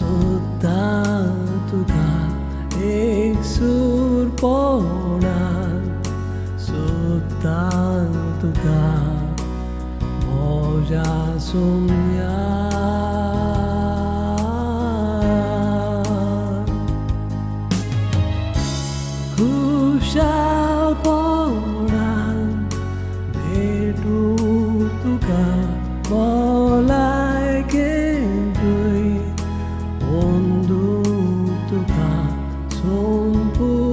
सुद्धा तुका एक सूर पोवणार सुद्धा तुका म्हज्या सुमयार खुशालपणान भेटूं तुका भलायकेंतूय ओंदूं तुका संपूर्णायेन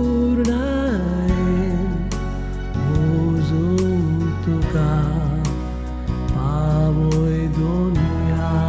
मोजूं तुका पावय दोनया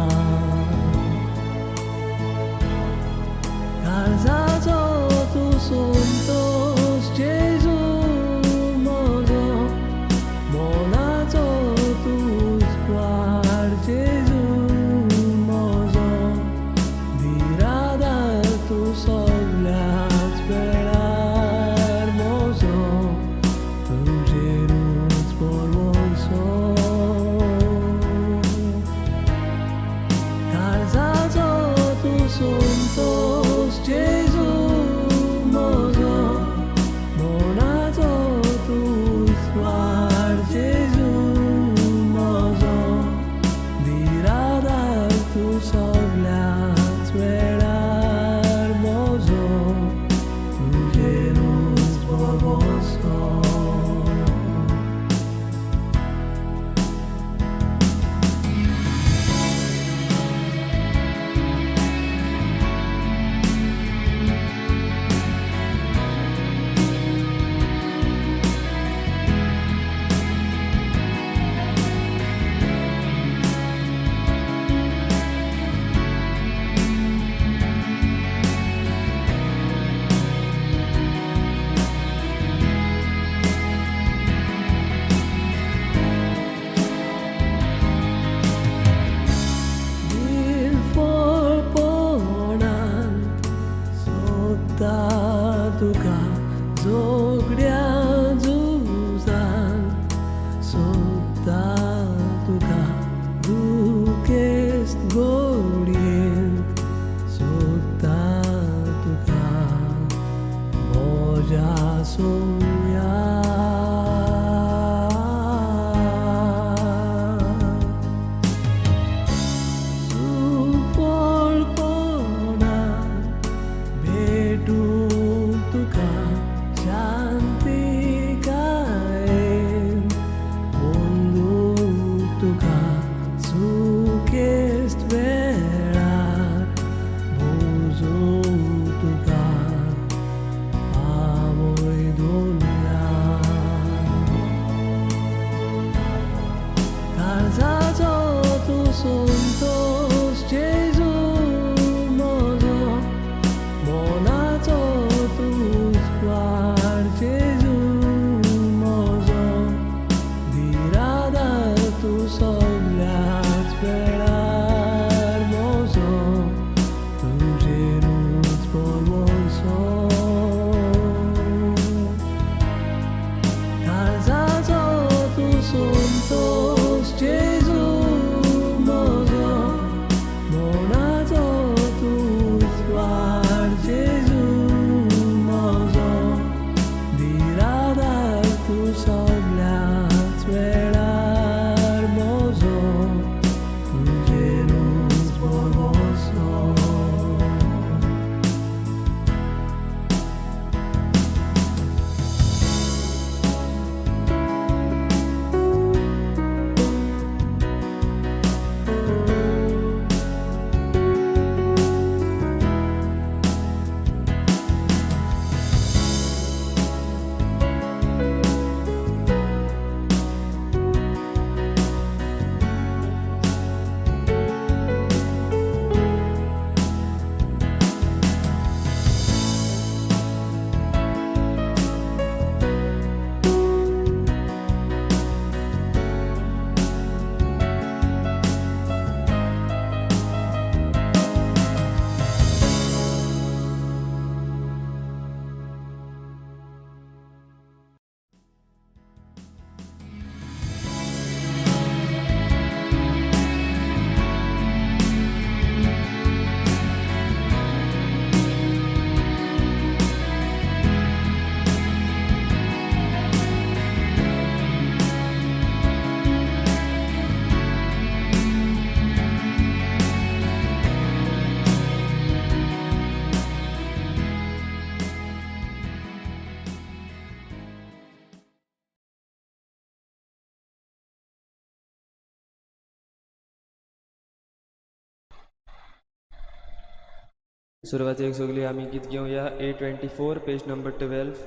सुरवातेक सगळी आमी गीत घेवया A24 page number 12.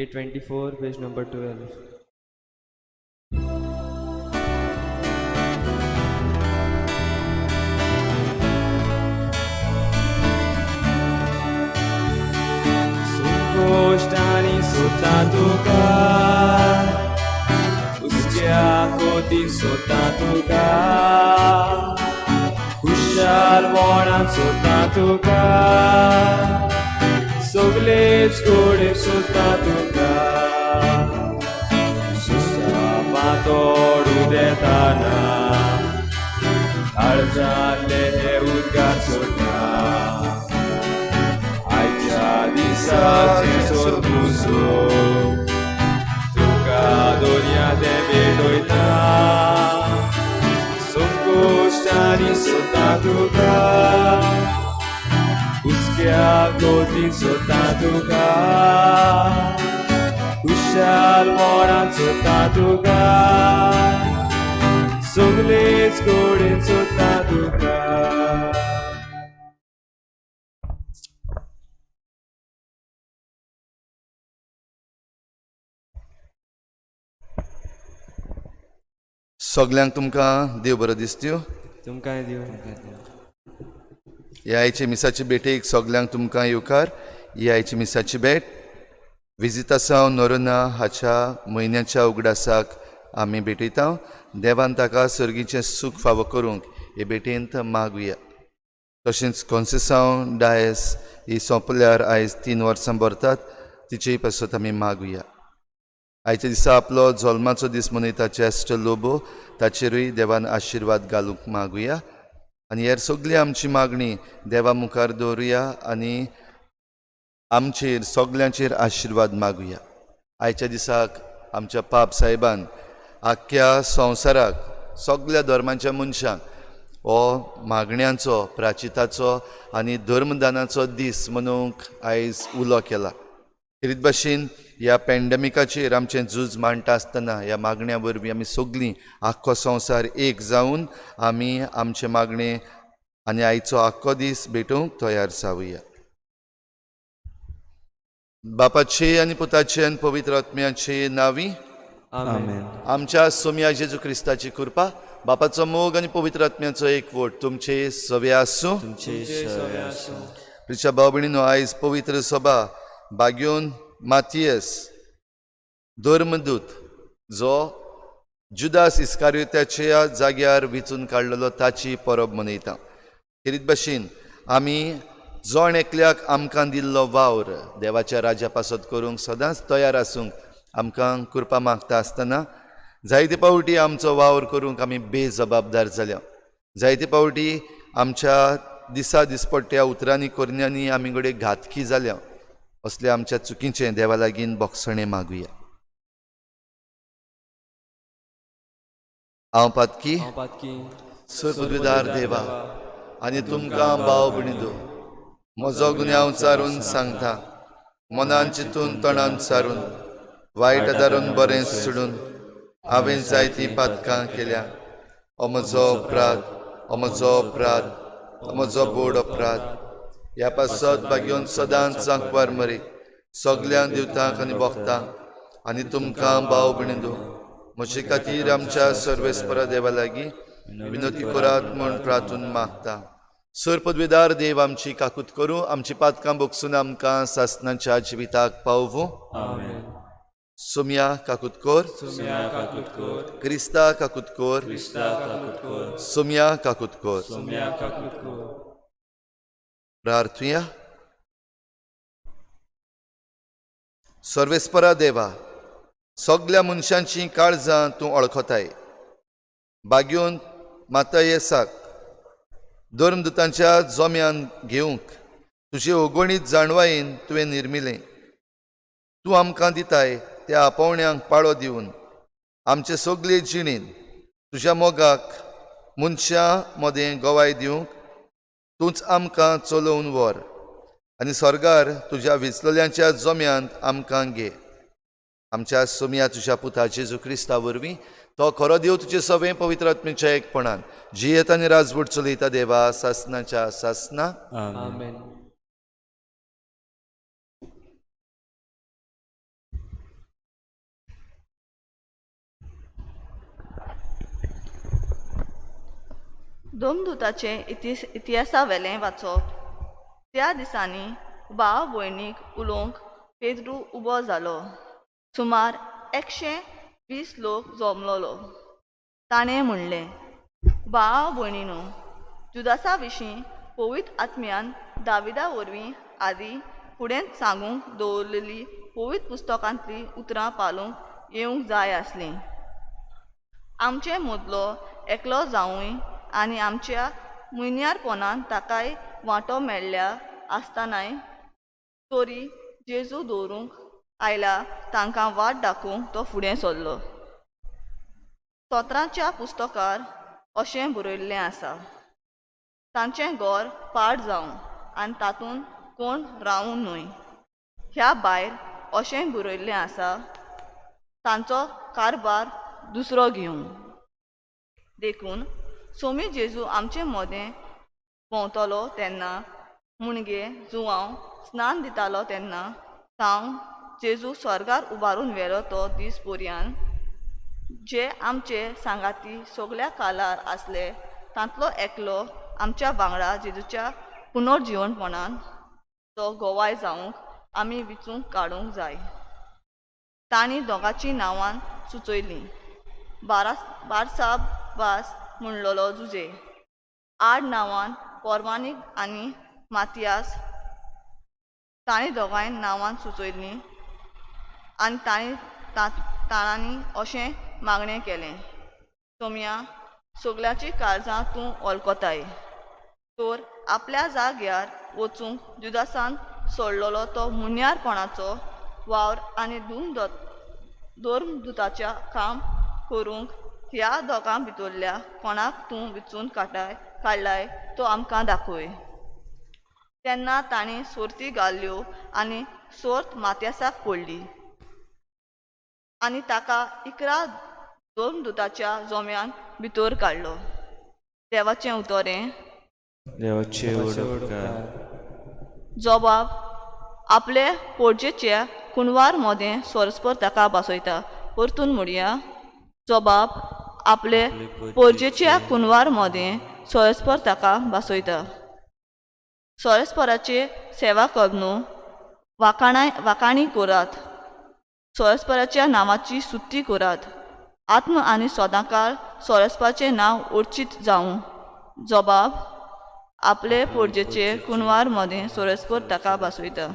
A24 page number 12. गोष्टांनी सोता तुका उस्त्या कोती सोता तुका खुशाल वोणां सोता तुका सगळेच गोडे सोता तुका सुसापातोडू देताना काळजांतले हे उद्गार सोडटा दिसाचे सोदूसो तुका दोर्याते भेटोयता संकोश्टांनी सोदता तुका उस्क्या गोतीन सोदता तुका खुशाल मोडान सोदता तुका सगळेच गोडेन सोदता तुका. सगल्यांक तुमकां देव बरो दिसत्यो. तुमकां दिव. ह्या आयचे मिसाची भेटेक सगल्यांक तुमकां येवकार. ही आयची मिसाची भेट विजितासांव नोरोना हाच्या म्हयन्याच्या उगडासाक आमी भेटयता. देवान ताका सर्गीचें सूख फावो करूंक हे भेटेंत मागुया. तशेंच कॉन्सेसांव डायस ही सोंपल्यार आयज 3 वर्सां भरतात तिचेय पासत आमी मागुया. आयच्या दिसा आपलो जल्माचो दीस मनयता चॅस्टर लोबो ताचेरूय देवान आशिर्वाद घालूंक मागुया. आनी हेर सगळी आमची मागणी देवा मुखार दवरुया आनी आमचेर सगल्यांचेर आशिर्वाद मागुया. आयच्या दिसाक आमच्या पाप साहेबान आख्ख्या संवसाराक सगळ्या धर्मांच्या मनशांक हो मागण्यांचो प्राचिताचो आनी धर्मदानाचो दीस मनोवंक आयज उलो केला. खरीत भाशेन ह्या पॅन्डेमिकाचेर आमचें झूज मांडटा आसतना ह्या मागण्या वरवीं आमी सगळीं आख्खो संवसार एक जावन आमी आमचे मागणे आनी आयचो आख्खो दीस भेटोवंक तयार जावया. बापाचे आनी पुताचे आनी पवित्र आत्म्याचे नांवी आमेन. आमच्या सोम्या जेजू क्रिस्ताची कृपा बापाचो मोग आनी पवित्र आत्म्याचो एकवट तुमचे सवे आसूं. प्रिच्या भाव भयणीनो, आयज पवित्र सभा बाग्योन मातियस धर्मदूत जो जुदास इस्कारियोताच्या जाग्यार वेचून काडलेलो ताची परब मनयता. खरीत भाशेन आमी जोण एकल्याक आमकां दिल्लो वावर देवाच्या राज्या पासत करूंक सदांच तयार आसूंक आमकां कृपा मागता आसतना जायते पावटी आमचो वावर करूंक आमी बेजबाबदार जाल्या. जायते पावटी आमच्या दिसा दिसपट्ट्या उतरांनी कोरण्यांनी आमी कडेन घातकी जाल्या. असल्या आमच्या चुकीचें देवा लागीं बोगसणें मागुया. हांव पातकी सर्पदविदार देवा आनी तुमकां भाव भयणीनो, म्हजो गुन्यांव चारून सांगता. मनान चिंतून तोंडान सारून वायट दारून बरें सोडून हांवें जायतीं पातकां केल्या. हो म्हजो अपराध, हो म्हजो अपराध, हो म्हजो बोड अपराध. ह्या पासत बागेवन सदांच जांकवार मरे सगल्यांक दिवतांक आनी भोगतांक आनी तुमकां भाव भयणीनो, म्हजे खातीर आमच्या सर्वेस्परा देवा लागीं विनोती करात म्हूण प्रार्थून मागता. सर्पदविदार देव आमची काकूत करूं, आमची पातकां बोगसून आमकां सासणाच्या जिविताक पावूं. सोम्या काकूत कोर, क्रिस्ता काकूत कोर, सोम्या काकूत कोर. प्रार्थुया. सर्वेस्परा देवा, सगळ्या मनशांची काळजां तूं वळखताय. बाग्योन मातयेसाक धर्मदुतांच्या जोम्यान घेवंक तुजे ओगोणीत जाणवायेन तुवें निर्मिलें. तूं आमकां दिताय त्या आपोवण्यांक पाळो दिवन आमचे सगळे जिणेन तुज्या मोगाक मनशां मदें गोवाय दिवंक तूंच आमकां चलोवन व्हर आनी स्वर्गार तुज्या विचलल्यांच्या जोम्यांत आमकां घे. आमच्या सोम्या तुज्या पुता जेजू क्रिस्ता वरवीं तो खरो देव तुजे सवें पवित्र आत्म्याच्या एकपणान जियेत आनी राजवट चलयता देवा सासनाच्या सासना. आमेन. दोमदुताचे इतिहासा वेलें वाचप. त्या दिसांनी भाव भयणीक उलोवंक पेद्रू उबो जालो. सुमार 120 लोक जमलोलो. ताणें म्हणलें, भाव भयणीनो, जुदासा विशीं पवित्र आत्म्यान दाविदा वरवीं आदी फुडें सांगूंक दवरलेली पवित्र पुस्तकांतलीं उतरां पालूंक येवंक जाय आसलीं. आमचे मदलो एकलो जावूय आनी आमच्या मुन्यारपणान ताकाय वांटो मेळ्ळ्या आसतनाय तोरी जेजू दवरूंक आयला तांकां वाट दाखोवंक तो फुडें सरलो. स्तोत्रांच्या पुस्तकार अशें बरयल्लें आसा, तांचें घर पाड जावं आनी तातूंत कोण रावूं न्हय. ह्या भायर अशें बरयल्लें आसा, तांचो कारबार दुसरो घेवं. देखून सोमी जेजू आमचे मदें भोंवतलो तेन्ना मुणगे जुवांव स्नान दितालो तेन्ना सावन जेजू स्वर्गार उबारून व्हेलो तो दीस पर्यान जे आमचे सांगाती सगळ्या काळार आसले तांतलो एकलो आमच्या वांगडा जेजूच्या पुनर्जीवनपणान तो गोवाय जावंक आमी विचूंक काडूंक जाय. तांणी दोगांची नांवां सुचयलीं. बारसाबास म्हणलोलो जुजे, आड नांवान पोरमानीक आनी मातियास. तांणी दोगांय नांवां सुचयलीं आनी तांणी अशें मागणें केलें, सोम्या, सगळ्याची काळजां तूं वळखताय, तर आपल्या जाग्यार वचूंक जुदासान सोडलोलो तो मुन्यारपणाचो वावर आनी दोर्मदुताच्या काम करूंक ह्या दोगां भितरल्या कोणाक तूं विचून काडलाय तो आमकां दाखय. तेन्ना तांणी सोरती घाल्यो आनी सोर्त मात्यासाक पडली आनी ताका 11 दोर्मदुताच्या जोम्यान भितर काडलो. देवाचें उतोरें. देवाचे उडोवकार. जबाब. आपले पोरजेच्या कुणवार मदें सोरस्पर ताका बसयता. परतून म्हणया. जबाब. आपले पोरजेच्या कुणवार मदें सोरस्पर ताका बसयता. सोरस्पराचे सेवा करनू वाकाणी करात. सोरस्पराच्या नांवाची स्तुती करात. आत्म आनी सदांकाळ सोरस्पाचें नांव उर्चित जावं. जबाब. आपले पोरजेचे कुणवार मदें सोरस्पर ताका बसयता.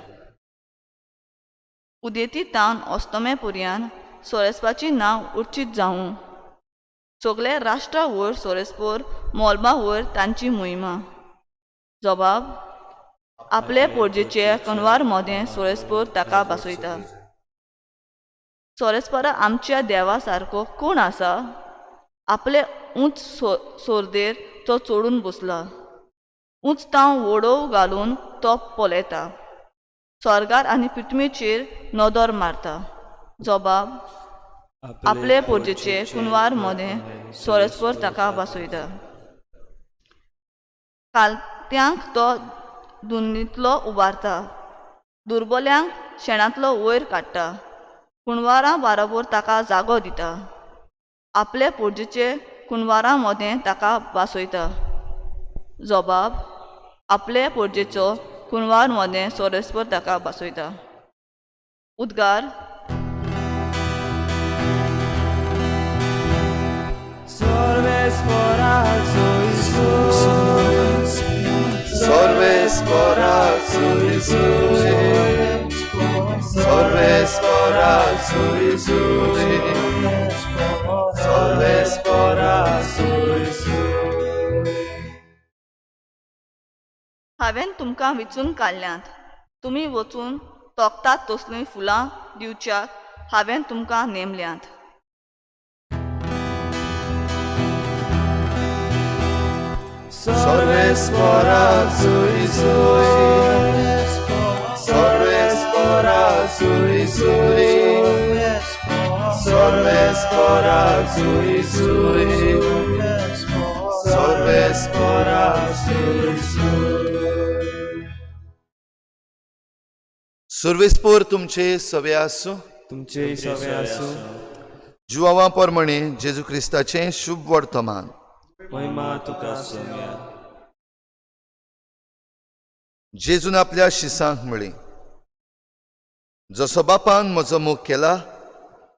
उदेती तावन अस्तमे पर्यान सोरस्पाची नांव उर्चित जावं. सगळे राष्ट्रा वयर सोरस्पर मोलबा वयर तांची मोहिमा. जबाब. आपले पोरजेचे कुणवार मदें सोरस्पर ताका बसयता. सोरस्परा आमच्या देवा सारको कोण आसा? आपले उंच सोर्देर तो चोडून बसला. उंच तांव वडोव घालून तो पोलेता. स्वर्गार आनी पृथ्वीचेर नदर मारता. जबाब. आपले पोरजेचे कुणवार मदें सोरस्पर ताका बसयता. कालत्यांक तो दुनींतलो उबारता. दुर्बल्यांक शेणांतलो वयर काडटा. कुणवारां बाराबर ताका जागो दिता. आपले पोरजेचे कुणवारां मदें ताका बसयता. जबाब. आपले पोरजेचो कुणवार मदें सोरस्पर ताका बसयता. उद्गार. Sorvesperazo Isus, Sorvesperazo Isus, Sorvesperazo Isus, Sorvesperazo Isus. हांवें तुमकां विचून काडल्यांत. तुमी वचून तोखतात तसलीं फुलां दिवच्याक हांवें तुमकां नेमल्यांत. Sorvesperazo Isus, Sorvesperazo Isus, Sorvesperazo Isus, Sorvesperazo Isus. सर्वेस्पोर तुमचे सवे आसूं. तुमचे सवे आसूं. जुवांवा पोरमणी जेजू क्रिस्ताचें शुभ वर्तमान. महिमा तुका सोम्या. जेजून आपल्या शिसांक म्हळें, जसो बापान म्हजो मोग केला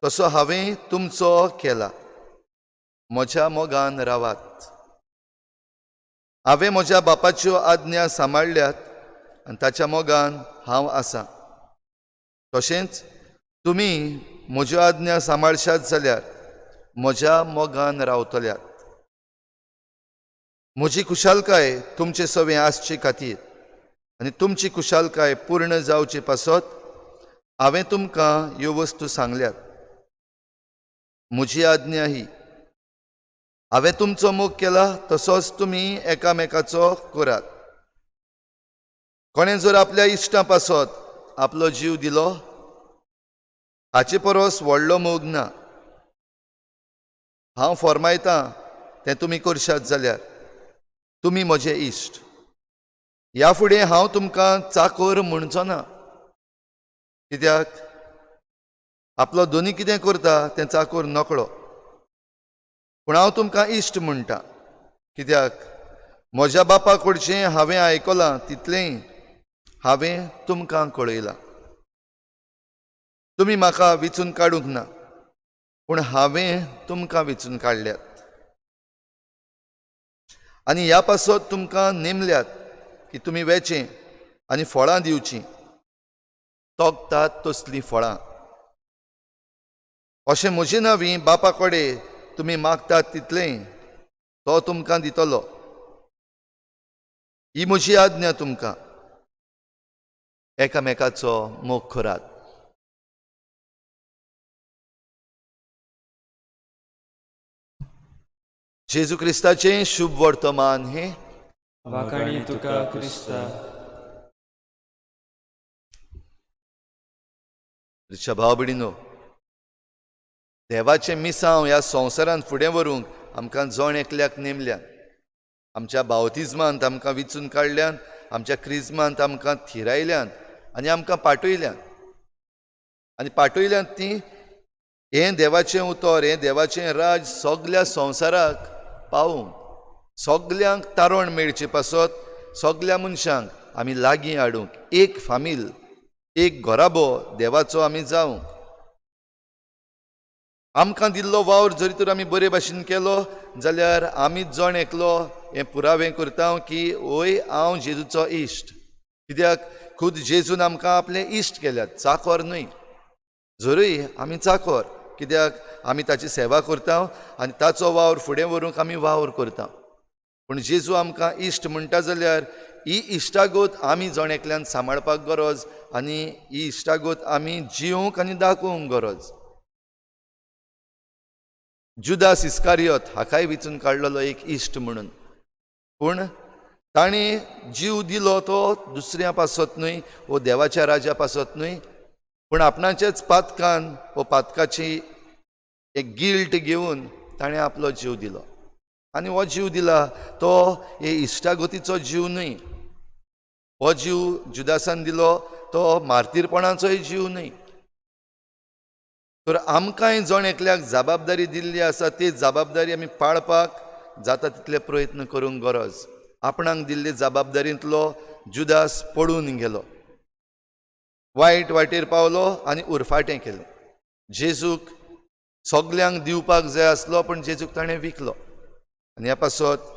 तसो हांवें तुमचो केला. म्हज्या मोगान रावात. हांवें म्हज्या बापाच्यो आज्ञा सांबाळल्यात आनी ताच्या मोगान हांव आसां. तशेंच तुमी म्हज्यो आज्ञा सांबाळशात जाल्यार म्हज्या मोगान रावतल्यात. म्हजी कुशालकाय तुमचे सवे आसचे खातीर आनी तुमची कुशालकाय पूर्ण जावचे पासत हांवें तुमकां ह्यो वस्तू सांगल्यात. म्हजी आज्ञा ही, हांवें तुमचो मोग केला तसोच तुमी एकामेकाचो करात. कोणें जर आपल्या इश्टां पासत आपलो जीव दिलो हाचे परस व्हडलो मोग ना. हांव फर्मायतां तें तुमी करशात जाल्यार तुमी म्हजे इश्ट. ह्या फुडें हांव तुमकां चाकर म्हणचो ना, कित्याक आपलो दोनी कितें करता तें चाकर नकळो. पूण हांव तुमकां इश्ट म्हणटा, कित्याक म्हज्या बापा कडचें हांवें आयकलां तितलेंय हांवें तुमकां कळयलां. तुमी म्हाका वेंचून काडूंक ना, पूण हांवें तुमकां वेंचून काडल्यात. आनी ह्या पासत तुमकां नेमल्यात की तुमी वेचें आनी फळां दिवचीं, तोगतात तसलीं फळां. अशें म्हजे नांवी बापा कडेन तुमी मागतात तितलें तो तुमकां दितलो. ही म्हजी आज्ञा तुमकां, एकामेकाचो मोग करात. जेजू क्रिस्ताचें शुभ वर्तमान हें. वाखाणी तुका क्रिस्ता. रिक्षा भाव भयणीनो, देवाचें मिसांव ह्या संवसारांत फुडें व्हरूंक आमकां जण एकल्याक नेमल्यान. आमच्या बावतिजमांत आमकां वेंचून काडल्यान, आमच्या क्रिजमांत आमकां थिरायल्यान आनी आमकां पाटयल्यान. आनी पाटयल्यान ती हें देवाचें उतर, हें देवाचें राज सगल्या संवसाराक पावूंक, सगल्यांक तारण मेळचे पासत सगल्या मनशांक आमी लागीं हाडूंक, एक फामील, एक घोराबो देवाचो आमी जावंक. आमकां दिल्लो वावर जरी तर आमी बरे भाशेन केलो जाल्यार आमीच जण एकलो हें पुरावें करता की ओय हांव जेजूचो इश्ट. कित्याक खूद जेजून आमकां आपले इश्ट केल्यात, चाकर न्हय. जरूय आमी चाकर, कित्याक आमी ताची सेवा करता आनी ताचो वावर फुडें व्हरूंक आमी वावर करता. पूण जेजू आमकां इश्ट म्हणटा जाल्यार ही इश्टागोत आमी जण एकल्यान सांबाळपाक गरज आनी ही इश्टागोत आमी जिवंक आनी दाखोवंक गरज. जुदास इस्कारियोत हाकाय वेंचून काडलेलो एक इश्ट म्हणून, पूण ताणें जीव दिलो तो दुसऱ्या पासत न्हय, वो देवाच्या राजा पासत न्हय, पूण आपणाचेच पातकान वो पातकाची एक गिल्ट घेवन ताणें आपलो जीव दिलो. आनी हो जीव दिला तो हे इश्टागोतीचो जीव न्हय. हो जीव जुदासान दिलो तो मार्तीरपणाचोय जीव न्हय. तर आमकांय जण एकल्याक जबाबदारी दिल्ली आसा, ती जबाबदारी आमी पाळपाक जाता तितले प्रयत्न करूंक गरज. आपणाक दिल्ले जबाबदारींतलो जुदास पडून गेलो, वायट वाटेर पावलो आनी उरफाटें केलें. जेजूक सगल्यांक दिवपाक जाय आसलो, पूण जेजूक ताणें विकलो आनी ह्या पासत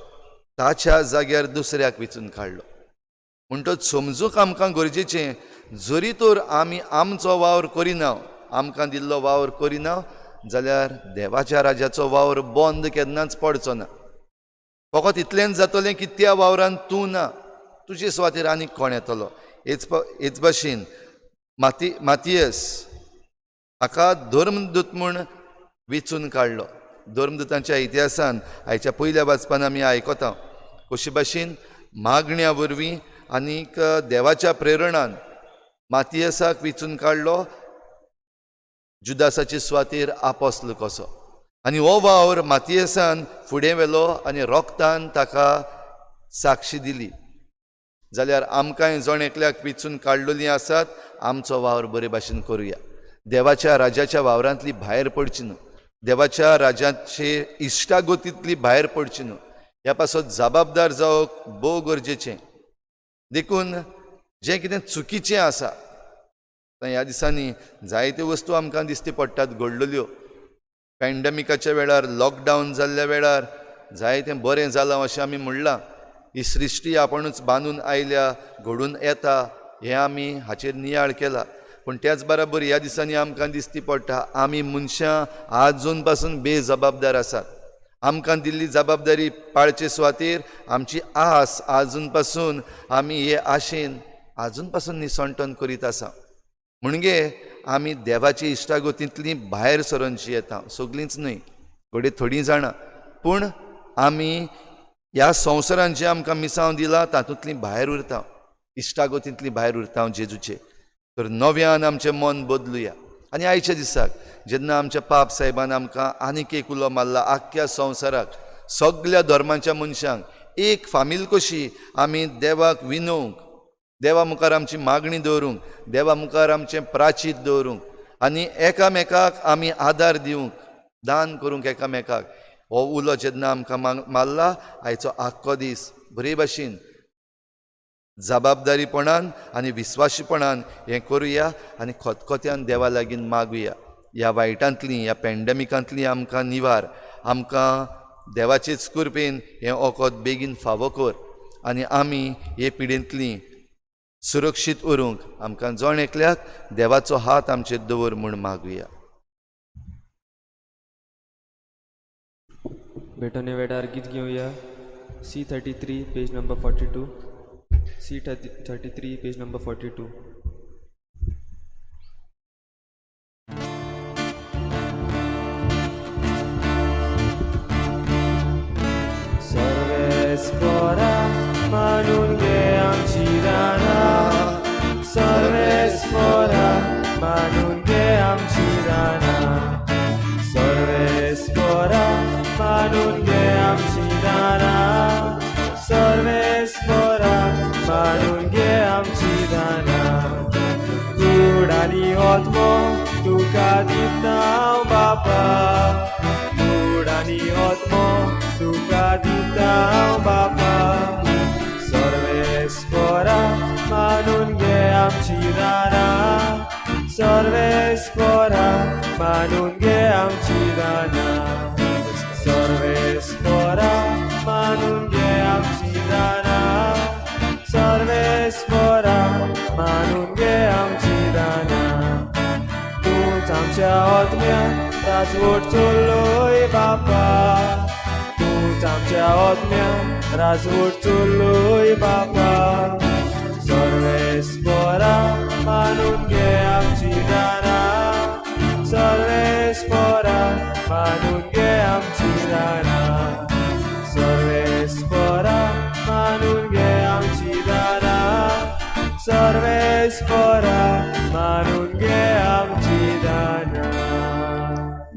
ताच्या जाग्यार दुसऱ्याक वेंचून काडलो. म्हणटच समजूंक आमकां गरजेचें, जरी तर आमी आमचो वावर करिना, आमकां दिल्लो वावर करिना जाल्यार देवाच्या राजाचो वावर बंद केन्नाच पडचो ना. फकत इतलेंच जातलें की त्या वावरांत तूं ना, तुजे सुवातेर आनीक कोण येतलो. हेच भाशेन मातियस हाका धर्मदूत म्हूण वेंचून काडलो. धर्मदुतांच्या इतिहासान आयच्या पयल्या वाचपान आमी आयकता कशे भाशेन मागण्या वरवीं आनीक देवाच्या प्रेरणान मातियसाक वेंचून काडलो जुदासाचे सुवातेर आपोस्तल कसो. आनी हो वावर मातियेसान फुडें व्हेलो आनी रोगतान ताका साक्षी दिली. जाल्यार आमकांय जण एकल्याक वेंचून काडलेलीं आसात, आमचो वावर बरे भाशेन करुया. देवाच्या राजाच्या वावरांतली भायर पडची न्हू, देवाच्या राजाचे इश्टागोतींतली भायर पडची न्हू. ह्या पासत जबाबदार जावप भोव गरजेचें. देखून जें कितें चुकीचें आसा, ह्या दिसांनी जायत्यो वस्तू आमकां दिश्टी पडटात घडलेल्यो. पॅन्डेमिकाच्या वेळार, लॉकडावन जाल्ल्या वेळार जायतें बरें जालां अशें आमी म्हणलां. ही सृश्टी आपुणूच बांदून आयल्या, घडून येता, हें आमी हाचेर नियाळ केला. पूण त्याच बरोबर ह्या दिसांनी आमकां दिश्टी पडटा आमी मनशां आजून पासून बेजबाबदार आसात. आमकां दिल्ली जबाबदारी पाळचे सुवातेर आमची आस आजून पासून आमी हे आशेन आजून पासून निसंटन करीत आसा. म्हणजे आमी देवाची इश्टागतींतली भायर सरोनची येता. सगळींच न्हय, थोडीं जाणां, पूण आमी ह्या संवसारान जें आमकां मिसांव दिलां तातूंतली भायर उरता, इश्टागतींतली भायर उरता जेजूचे. तर नव्यान आमचें मन बदलुया. आनी आयच्या दिसाक जेन्ना आमच्या पाप साहेबान आमकां आनीक एक उलो मारला, आख्ख्या संवसाराक सगळ्या धर्माच्या मनशांक एक फामील कशी आमी देवाक विनोवंक, देवा मुखार आमची मागणी दवरूंक, देवा मुखार आमचें प्राचीत दवरूंक आनी एकामेकाक आमी आदार दिवंक, दान करूंक एकामेकाक. हो उलो जेन्ना आमकां मारला, आयचो आख्खो दीस बरे भाशेन जबाबदारीपणान आनी विस्वाशीपणान हें करुया आनी खतखत्यान देवा लागीं मागुया. ह्या वायटांतली, ह्या पॅन्डेमिकांतली आमकां निवार, आमकां देवाचेच कृपेन हें वखद बेगीन फावो कर आनी आमी हे पिडेंतली सुरक्षीत उरूंक आमकां जण एकल्याक देवाचो हात आमचेर दवर म्हूण मागुया. भेटोने वेळार गीत घेवया. C33 page number 42. C33 page number 42. सर्वेस्परा मानून घे आमची दानां, सर्वेस्परा मानून घे आमची दानां, सर्वेस्परा मानून घे आमची दानां, सर्वेस्परा मानून घे आमची दानां. कूड आनी आत्मो तुका दिता हांव बापा, कूड आनी आत्मो तुका दिता हांव बापा, सर्वेस्परा मानून घे आमची दानां, सर्वेस्परा मानून घे आमची दानां, सर्वेस्परा मानून घे आमची दानां, सर्वेस्परा मानून घे आमची दानां. तूंच आमच्या आत्म्यान राजवट चल्लोय बापा, तूंच आमच्या आत्म्यान राजवट चल्लोय बापा, सर्वेस्परा मानून घे आमची दानां, सर्वेस्परा मानून घे आमची दानां, सर्वेस्परा मानून घे आमची दानां, सर्वेस्परा मानून घे आमची दानां.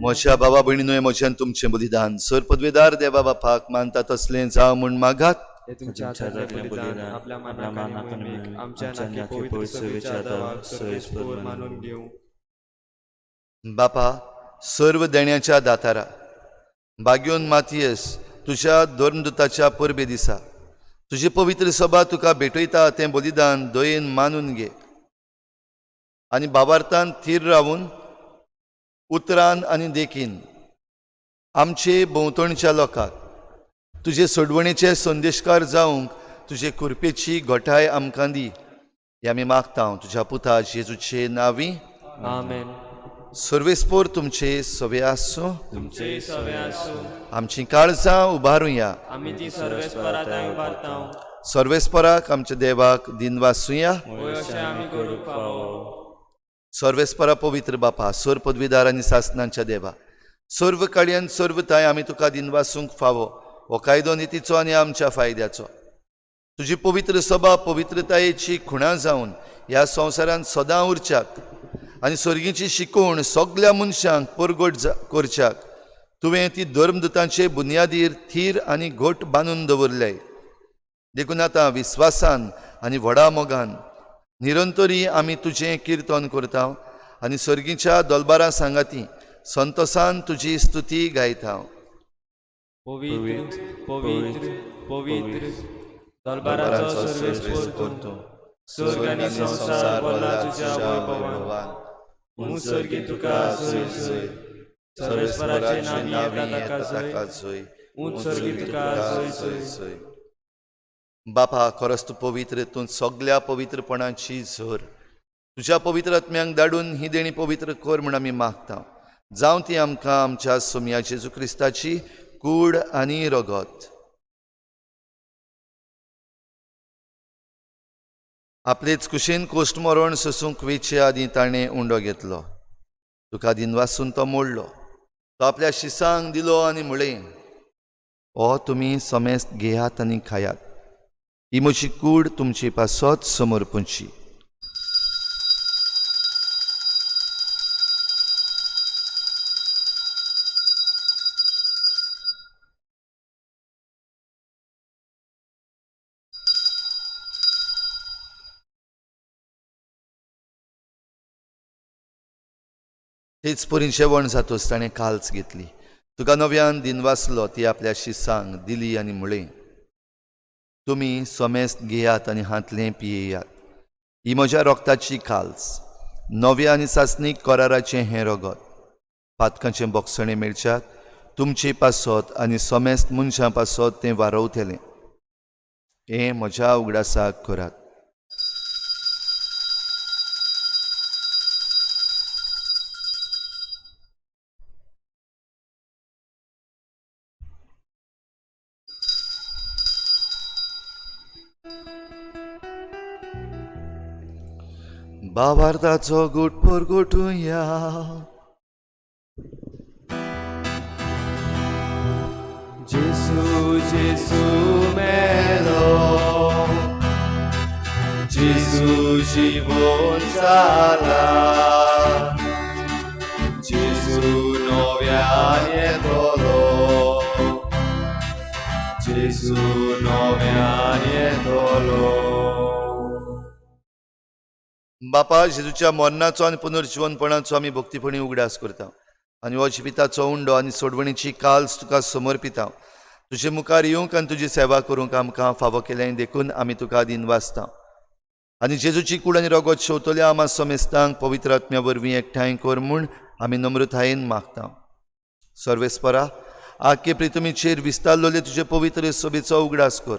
म्हज्या भावा भयणींनो, म्हज्यान तुमचें बलिदान सर पदवेदार देवा बापाक मानता तसलें जावं म्हूण मागात. हे तुमच्या हातांतलें बलिदान आपल्या मनाक आनी आमच्या नाकी पवित्र सभेच्या दाराक सर्वेस्पर मानून घेवं. बापा, सर्व देण्याच्या दातारा, बाग्योन मातियस तुज्या धर्मदुताच्या परबे दिसा तुजी पवित्र सभा तुका भेटयता तें बलिदान दयेन मानून घे आनी भावार्थान थीर रावून उतरान आनी देखीन आमचे भोंवतणच्या लोकांक तुजे सोडवणेचे संदेशकार जावंक तुजे कृपेची घोटाय आमकां दी. हे आमी मागता तुज्या पुता जेजूचे नांवी, आमेन. सर्वेस्पोर तुमचे सवे आसूं, तुमचे सवे आसूं. आमची काळजां उबारुया, आमी ती सर्वेस्परांत उबारता. सर्वेस्पराक आमच्या देवाक दिन वासूया. होय अशें आमी करूंक फावो. सर्वेस्परा पवित्र बापा, सर पदवीदार आनी सासणांच्या देवा, सर्व काळ्यान सर्वताय आमी तुका दिन वासूंक फावो. हो कायदो नितीचो आनी आमच्या फायद्याचो. तुजी पवित्र सभा पवित्रतायेची खुणा जावन ह्या संवसारान सदां उरच्याक आनी सर्गीची शिकवण सगळ्या मनशांक परगट करच्याक तुवें ती धर्मदुतांचे बुनयादीर थीर आनी घोट बांदून दवरले. देखून आतां विस्वासान आनी व्हडा मोगान निरंतरी आमी तुजें किर्तन करता आनी सर्गीच्या दोलबारा सांगाती संतोसान तुजी स्तुती गायता. पवित्र पवित्र पवित्र दलबाराचो सर्वेस्पर तूं स्वर्ग आनी संसार भरला तुज्या वैभवान मुसर्गी तुका सय सय सर्वेस्पराचे नावी येता ताका सय मुसर्गी तुका सय सय बापा खरोच तूं पवित्र, तूं सगळ्या पवित्रपणाची झर तुज्या पवित्र आत्म्यांक धाडून ही देणी पवित्र कर म्हूण आमी मागता. जावं ती आमकां आमच्या सोम्या जेजू क्रिस्ताची कूड आनी रगत. आपलेच कुशीन कोश्ट मरण सोसूंक वेचे आदी ताणें उंडो घेतलो. तुका दिनवासून तो मोडलो. तो आपल्या शिसांक दिलो आनी म्हळें, हो तुमी समेस्त घेयात आनी खायात. ही म्हजी कूड तुमचे पासत समर्पूंची. तेच परीचे वण जातोच ताणें काल्च घेतली. तुका नव्यान दिनवासलो ती आपल्या शिसांक दिली आनी म्हळें, तुमी समेस्त घेयात आनी हातलें पियेयात. ही म्हज्या रोगताची काल्च, नव्या आनी सासणीक कराराचें हें रगत. पातकांचें बोगसणें मेळच्याक तुमचे पासत आनी समेस्त मनशां पासत तें वारवतलें. हें म्हज्या उगडासाक करात. भावार्थाचो घोट परगोटुया. जेसू जेसू मेलो, जेसू जीवन जाला, जेसू नव्यान येतलो, जेसू नव्यान येतलो. बापा जेजूच्या मरणाचो आनी पुनर्जीवनपणाचो आमी भक्तीपणी उगडास करता आनी हो जिविताचो उंडो आनी सोडवणीची काल्स तुका समर्पिता. तुजे मुखार येवंक आनी तुजी सेवा करूंक आमकां फावो केलें देखून आमी तुका दिनवासता. आनी जेजूची कूड आनी रगत शेवतल्या आमा समेस्तांक पवित्र आत्म्या वरवीं एकठांय कर म्हूण आमी नम्रतायेन मागता. सर्वेस्परा, आख्खे प्रितुमीचेर विस्तारलोले तुजे पवित्र सोबेचो उगडास कर.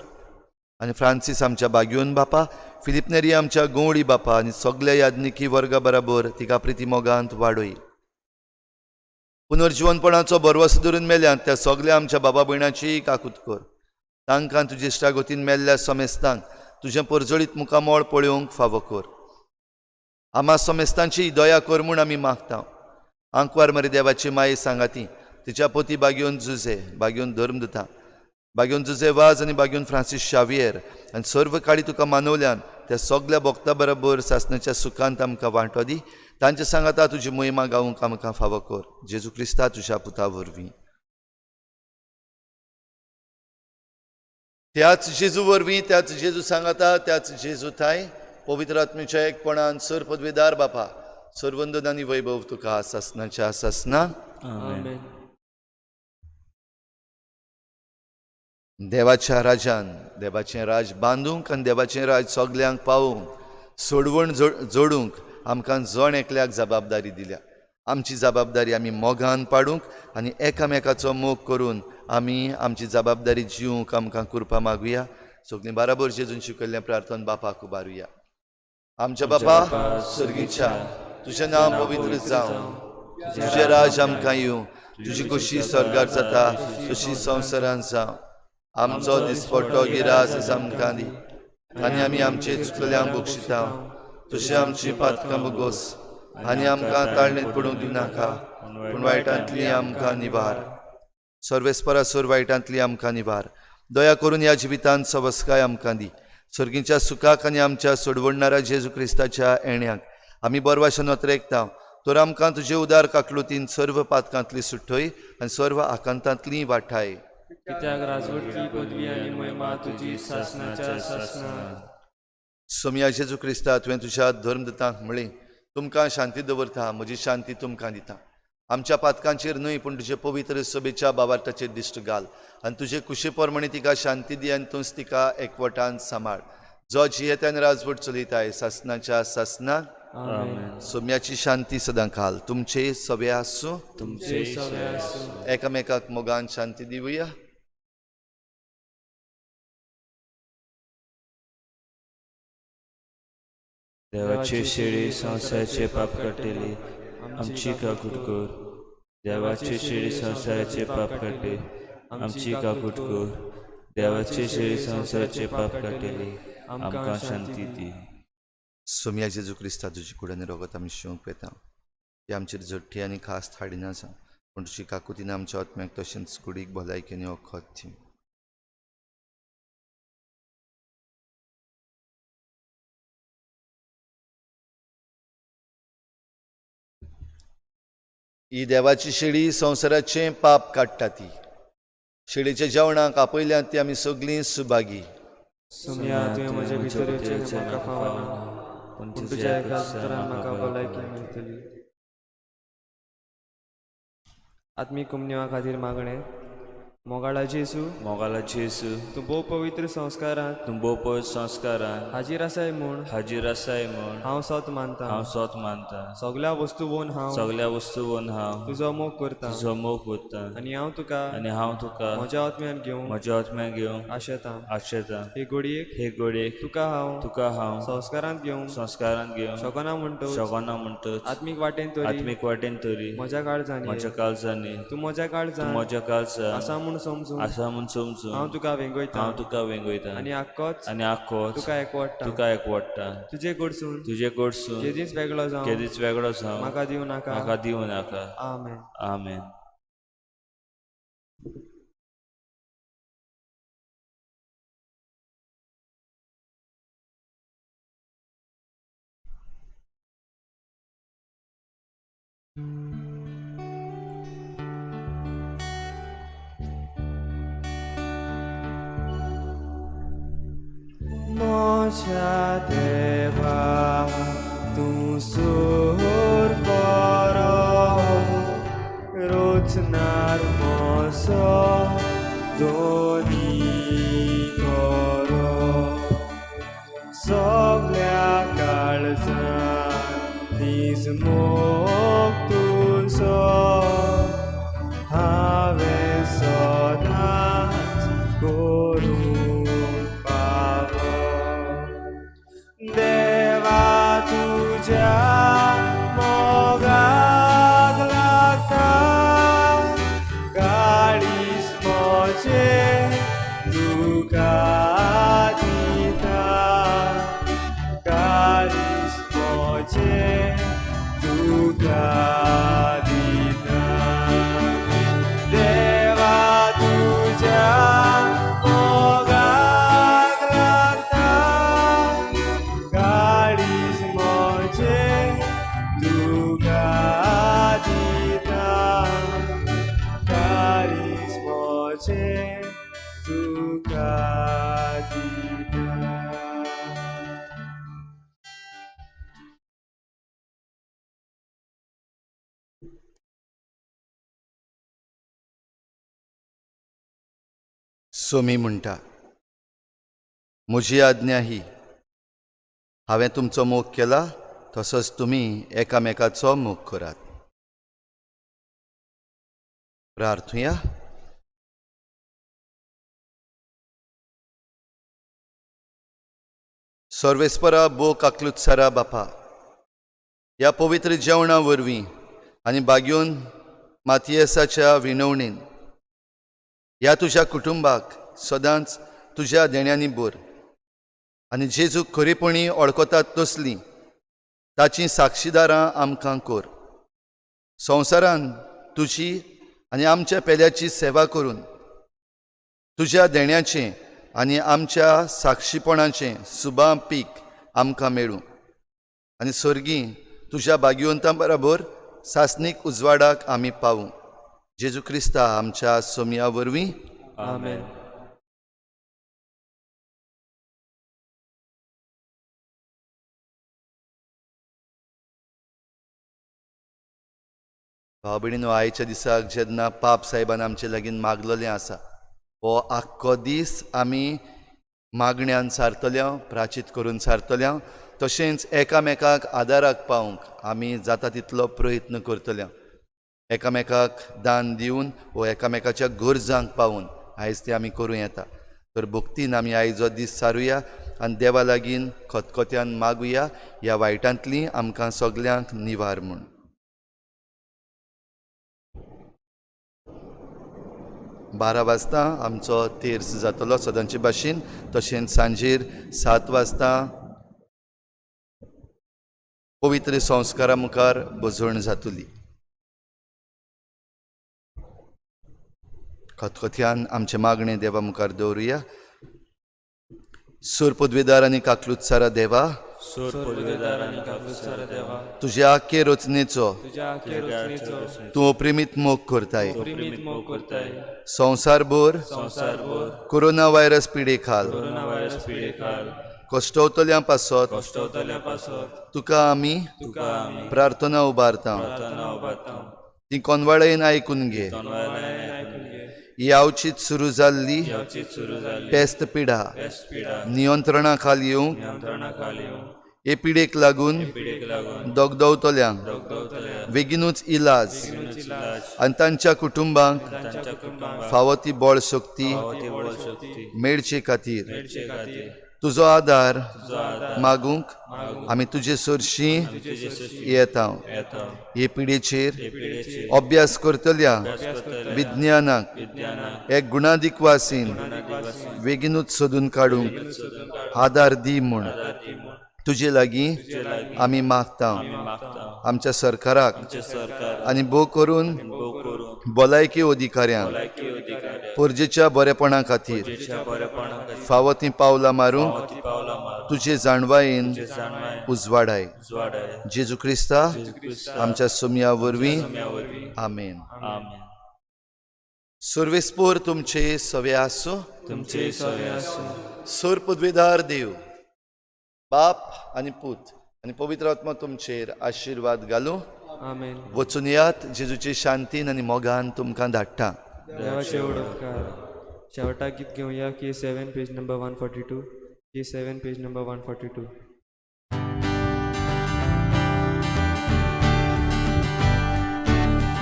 आनी फ्रांसीस आमच्या बागयोन बापा, फिलिप नेरी आमच्या गवळी बापा आनी सगळ्या याज्ञिकी वर्गा बराबर तिका प्रिती मोगांत वाडय. पुनर्जीवनपणाचो बरवस धरून मेल्यांत त्या सगळ्या आमच्या बाबा भयणाची काकूत कर. तांकां तुजे इश्टागतीन मेल्ल्या समेस्तांक तुजें परजळीत मुखामोळ पळोवंक फावो कर. आमा समेस्तांची दया कर म्हूण आमी मागता. आंकवार मरे देवाची माये सांगाती, तिच्या पोती बागयोन जुजे, बागयोन धर्मदुता, बागयोन जुजे वाज आनी बागयोन फ्रांसीस शावियर आनी सर्व काळी तुका मानवल्यान त्या सगळ्या भक्तां बरोबर सासणाच्या सुखांत आमकां वांटो दी. तांच्या सांगाता तुजी महिमा गावूंक आमकां फावो कर. जेजू क्रिस्ता तुज्या पुता वरवीं. त्याच जेजू वरवीं, त्याच जेजू सांगाता, त्याच जेजू थाय पवित्र आत्म्याच्या एकपणान सर पदवेदार बापा, सर्वंदन आनी वैभव तुका सासणाच्या सासणां. आमेन. देवाच्या राजान देवाचें राज बांदूंक आनी देवाचें राज सगल्यांक पावोवंक सोडवण जोडूंक आमकां जण एकल्याक जबाबदारी दिल्या. आमची जबाबदारी आमी मोगान पाडूंक आनी एकामेकाचो मोग करून आमी आमची जबाबदारी जिवंक आमकां करपा मागुया. सगळीं बराबर जेजून शिकयल्लें प्रार्थन बापाक उबारुया. आमच्या बापा सर्गीच्या, तुजें नांव पवित्र जावं, तुजें राज आमकां येवं, तुजी कशी स्वर्गार जाता तशी संवसारांत जावं. आमचो दिसपट्टो गिरास आमकां दी आनी आमी आमचे चुकल्यांक बक्षिता. तशें आमची पातकां बगोस आनी आमकां ताळणेंत पडूंक दिनाका, पूण वायटांतली आमकां निवार. सर्वेस्परा सर वायटांतली आमकां निवार. दया करून ह्या जिवितांत सवस्काय आमकां दी. सर्गीच्या सुखाक आनी आमच्या सोडवणाऱ्या जेजू क्रिस्ताच्या येण्याक आमी बरवाशेन नोतरेकता. तर आमकां तुजे उदार काकलुतीन सर्व पातकांतली सुट्टय आनी सर्व आकांतांतली वाठाय. कित्याक राजवटची पदवी आनी महिमा तुजी सासणाच्या सासणां. सोम्या जेजू क्रिस्ता, तुवें तुज्या धर्मदतांक म्हळें, तुमकां शांती दवरता, म्हजी शांती तुमकां दिता. आमच्या पातकांचेर न्हय पूण तुजे पवित्र सभेच्या बाबार्थाचेर दिश्ट घाल आनी तुजे कुशे पोरमणी तिका शांती दी आनी तूंच तिका एकवटान सांबाळ. जो जियेत्यान राजवट चलयताय सासनाच्या सासनाक. आमेन. सोम्याची शांती सदां घाल तुमचे सवे आसूं. तुमचे सवे आसूं. एकामेकाक मोगान शांती दिवया. देवाची शिडी संवसाराचे पाप काडटली आमची काकूट कर. देवाची शिडी संवसाराचे पाप काडटली आमची काकूट कर. देवाची शिडी संवसाराचे पाप काडटली आमकां शांती दी. सोम्या जेजू क्रिस्ता तुजी कुडान रगत आमी शिवंक येता. ती आमचेर जट्टी आनी खास थाडिना आसा पूण तुजी काकुतीन आमच्या आत्म्याक तशेंच कुडीक भलायकेनी वखद दी. ही देवाची शिडी संवसाराचें पाप काडटा ती. शिडीच्या जेवणाक आपयल्यांत ती आमी सगळीं सुभागी. सोम्या तुवें म्हजे भितर येवचें म्हाका फावना पूण तुज्या एका उतरान म्हाका भलायकी मेळटली. आत्मीक कुमनिवा खातीर मागणें. मोगाळा जेसू मोगाला जेसू तूं भोव पवित्र संस्कारांत तूं भोव पवित्र संस्कारान हाजीर आसाय म्हूण हाजीर आसाय म्हूण हांव सत मानतां. हांव स्वत मानता. सगळ्या वस्तू वोन हांव सगळ्या वस्तू वन हांव तुजो मोग करतां तुजो मोग करता आनी हांव तुका आनी हांव तुका म्हज्या आत्म्यान घेवंक म्हज्या आत्म्याक घेवंक आशेतां. आशेता. हे घडयेक हे घडयेक तुका हांव हांव संस्कारांत घेवंक संस्कारान घेवंक शोकना म्हणटो शोगना म्हणटच आत्मीक वाटेन तरी आत्मीक वाटेन तरी म्हज्या काळजांनी म्हज्या काळजांनी तूं म्हज्या काळजांत म्हज्या काळजांत आसा म्हूण समजून आसा म्हूण समजून हांव तुका वेंगयतां हांव तुका वेंगयता आनी आख्खोच आनी आख्खोच तुका एकवडटा. तुका एकवडटा. तुजे कडसून तुजे कडसून केदीच वेगळो जावं केदीच वेगळो जावं म्हाका दिवं नाका. म्हाका दिवं नाका. आमेन. आमेन. मोच्या देवा तूं सूर बरो रोचनार मोसो दोनी करो. सगळ्या काळजांत तीज मोग तुजो हांवें सदांच करूंक पावो. देवा तुज्या मोगाक लागता काळीज मोचे तुका दिता. काळीज मोचे तुका दिता. देवा तुज्या मोगाक लागता काळीज मोचे तुका दिता. काळीज मोचे तुका दिता. सोमी म्हणटा म्हजी आज्ञा ही हांवें तुमचो मोग केला तसोच तुमी एकामेकाचो मोग करात. प्रार्थुया. सर्वेस्परा बो काकलुत्सारा बापा, ह्या पवित्र जेवणा वरवीं आनी बागयोन मातियेसाच्या विणवणेन ह्या तुज्या कुटुंबाक सदांच तुज्या देण्यांनी भर आनी जेजू खरेपणी वळखतात तसलीं ताची साक्षीदारां आमकां कर. संवसारान तुजी आनी आमच्या पेल्याची सेवा करून तुज्या देण्याचें आनी आमच्या साक्षीपणाचें सुबां पीक आमकां मेळूं आनी सर्गी तुज्या भाग्यवंतां बरोबर सासनीक उजवाडाक आमी पावूं. जेजू क्रिस्ता आमच्या सोम्या वरवीं. आमेन. भाव भयणीनो, आयच्या दिसाक जेन्ना पाप साहेबान आमचे लागीं मागलेलें आसा हो आख्खो दीस आमी मागण्यांत सारतल्या प्राचीत करून सारतल्या तशेंच एकामेकाक आदाराक पावंक आमी जाता तितलो प्रयत्न करतल्या एकामेकाक दान दिवन वो एकामेकाच्या गरजांक पावून आयज ते आमी करूं येता तर भक्तीन आमी आयजो दीस सारुया आनी देवा लागीं खतखत्यान मागुया ह्या वायटांतली आमकां सगल्यांक निवार म्हूण. बारा वाजता आमचो तेर्स जातलो सदांचे भाशेन तशेंच सांजेर 7 वाजता पवित्र संस्कारा मुखार बसवण जातली. खतखत्यान आमचे मागणे देवा मुखार दवरुया. सूर पदवीदार आनी काकलुतसारा देवा सूर पदवीदार आनी काकूसारा देवा तुज्या आख्खे रचनेचो तुझ्या आख्या रचनेचो तूं अप्रिमीत मोग करताय. प्रेमीत मोग करताय. संवसारभर संवसारभर कोरोना व्हायरस पिडे खाल कोरोना व्हायरस पिडेखाल कश्टवतल्यां पासत कश्टवतल्या पासत तुका आमी तुका आमी प्रार्थना उबारता. प्रार्थना उबारता. ती कोनवाळेन आयकून घे. तोंडवाळ्यान आयकून घे. यावचीत सुरू जाल्ली यावचीत सुरू जाल्ली पेस्त पिडा पेस्ट पिडा नियंत्रणा खाली येवंक नियंत्रणा खाली येवन हे पिडेक लागून पिडेक लागून दोगदवतल्यांक दोगदवतल्या बेगीनूच इलाज इलाज आनी तांच्या कुटुंबांक तांच्या कुटुंबाक फावो ती बळ शक्ती पावती बळ शक्ती मेळचे खातीर मेळचे खातीर तुजो आदार तुजो आदार मागूंक आमी तुजे सरशीं तुजे सृश्टी येता. येता. हे पिडेचेर हे पिडेचेर अभ्यास करतल्या करतल्या विज्ञानाक विज्ञानाक एक गुणादीक वासीन दिवासी बेगीनूच सोदून काडूंक सोदून काडून आदार दी म्हूण आदार दी म्हूण तुजे लागीं तुजे लागीं आमी मागता. आमी मागता. आमच्या सरकाराक आमचे सरकार आनी भोव करून भोव करून भलायकी अधिकाऱ्यांक भलायकी अधिकाऱ्या परजेच्या बरेपणा खातीर जेच्या बरेपणा खातीर फावो ती पावलां मारूंक पावती पावला मार तुजे जाणवायेन जाणवाय उजवाडाय. उजवाडाय जेजू क्रिस्ता आमच्या सुमया वरवीं सम्या वरवीं आमेन. आमेन. सर्वेस्पोर तुमचे सवे आसूं. तुमचे सवे आसूं. सोर पदवीदार देव बाप आनी पूत आनी पवित्र आत्मा तुमचेर आशिर्वाद घालूं. आमेन. वचून यात जेजूचे शांतीन आनी मोगान तुमकां धाडटा. देवाचे उपकार. शेवटाक गीत घेवया K7 page number 142. K7 page number 142.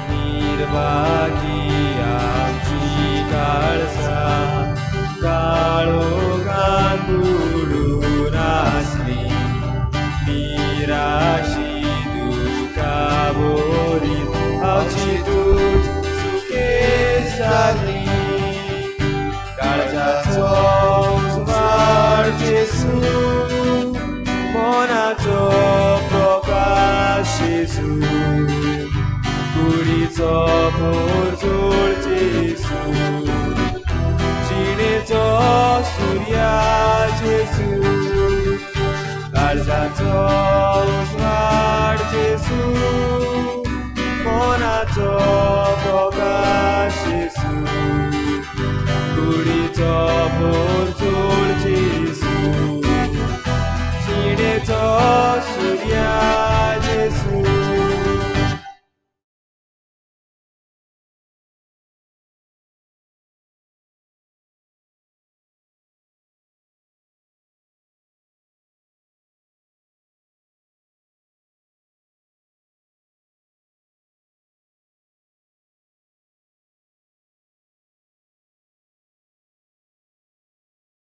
निर्भागी आमची काळसा काळोखान बुडून आसली निराशी दुका बोरीत हावची दूज सुकेश जाली काळजाचो उजवाड जेसू मोनाचो प्रकाश जेसू कुडीचो पोरजोळ जेसू जिणेचो सुर्या जेसू काळजाचो उजवाड जेसू मोनाचो प्रकाश जेसू कुडीचो पोरजोळ जेसू जिणेचो सुर्या